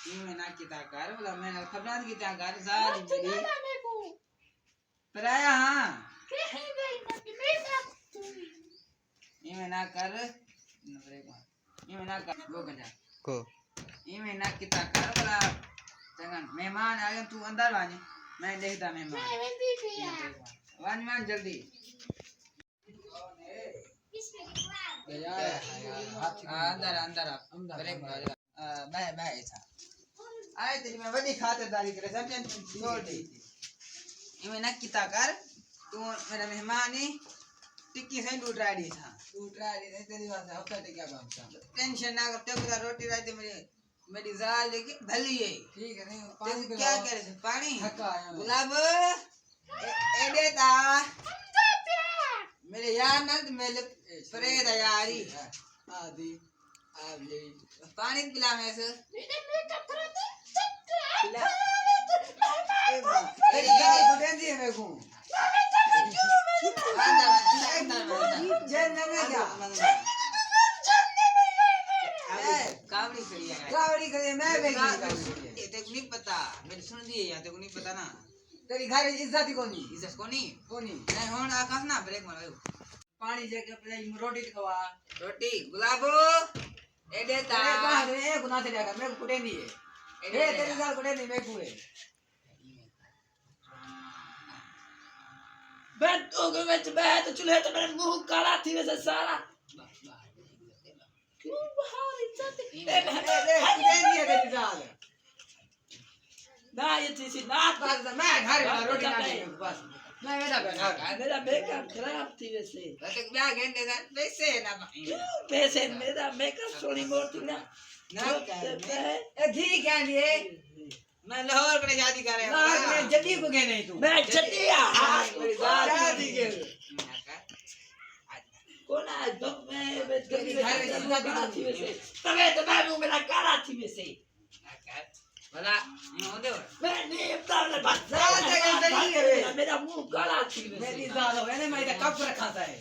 मैं ना किता कर बोला मैं खबरात किता कर सारी मेरी पर आया हां ये मैं ना कर ये मैं ना कर वो गंजा को ये मैं ना किता कर बोला jangan मेहमान आए तू अंदर वाने मैं देखता मेहमान वान मान जल्दी अंदर अंदर आप ब्रेक मैं ऐसा आए तेरी मैं बड़ी खातिरदारी करे समझन छोड़ दी ये मैं ना किता कर तू मेरा मेहमान है टिक्की से टूटा दी था तेरी बात है होता क्या काम था टेंशन ना कर तेरे को रोटी रात मेरी जाल लेके भली है ठीक है नहीं पानी क्या कह रहे पानी गुलाब ए देता मेरे यार नंद मेरे फरेद यारी आदि आले पानी पिला मैं से पिला तेरी गाल को दे दी मेरे को अंदर जेल में क्या कावड़ी करी मैं बेगी ये तेरे को नहीं पता मैंने सुन दी है या तेरे को नहीं पता ना तेरी घर इज्जत ही इज्जत कोनी नहीं होन आकाश ना ब्रेक मारो पानी जगह पे रोटी खवा रोटी गुलाबो ए देता ए गुना से जाकर मैं कुटे नहीं है ए तेरी गाल कुटे नहीं मैं कुए बैठ तो बैठ चूल्हे तो मेरे मुंह काला थी वैसे सारा क्यों बाहर इज्जत ए नहीं है तेरी गाल ना ये चीज़ ना बात मैं घर में रोटी ना बस मैं मेरा मेकअप खराब थी वैसे क्या घंटे का पैसे ना पैसे मेरा मेकअप सोनी मोटी ना ठीक है ये मैं लाहौर में शादी कर रहा हूं मैं जल्दी को गए नहीं तू मैं जल्दी शादी के कौन आज दम में जल्दी घर में थी वैसे तबे तो मैं मेरा काला थी वैसे भला नो दे मैं नहीं अपना बात मेरा मुंह काला थी मेरी जाल है ना मैं कप रखा था है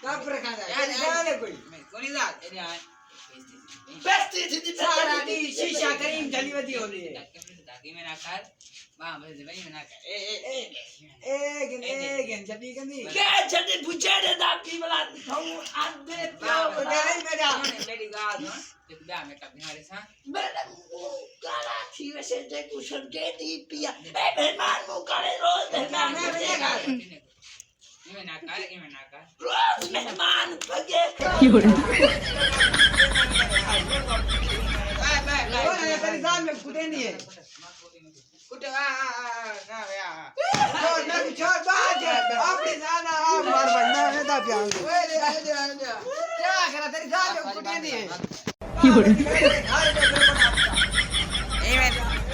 जाल कोई मैं कोनी जाल एरिया बेस्ती थी सारा दी शीशा करीम जली वदी हो रही है दादी में ना कर वहां बस भाई में ना कर ए जल्दी गंदी क्या जल्दी पूछे रे दादी वाला खाऊं आंदे नहीं मेरा मेरी गाल हो एक ब्याह में कब बिहारी सा मेरा काला थी वैसे जे कुछ के दी पिया ए मेहमान मुंह काले रोज मेहमान मैं बजेगा ये ना कर रोज मेहमान बजे तेरी जान में कुटे नहीं है कुटे ना भैया छोड़ बात अपनी जाना मार बनना है दा प्यार क्या करा तेरी जान में कुटे नहीं है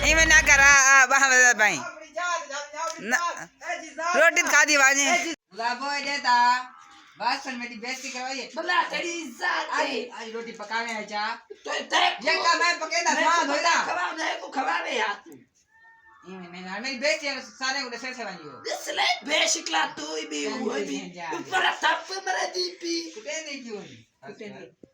ये ना करा वहां भाई रोटी खा दी बाजी गुलाबो देता बासन मेरी बेइज्जती करवाइए बल्ला तेरी इज्जत आज रोटी पकावे है जा तो ये का मैं पकेदा स्वाद होइला खवा दे को खवावे यार तू नहीं मेरी बेइज्जती सारे उड़े से बनियो इसलिए बेशिकला तू भी ऊपर थप मेरे दीपी कुटे नहीं क्यों कुटे नहीं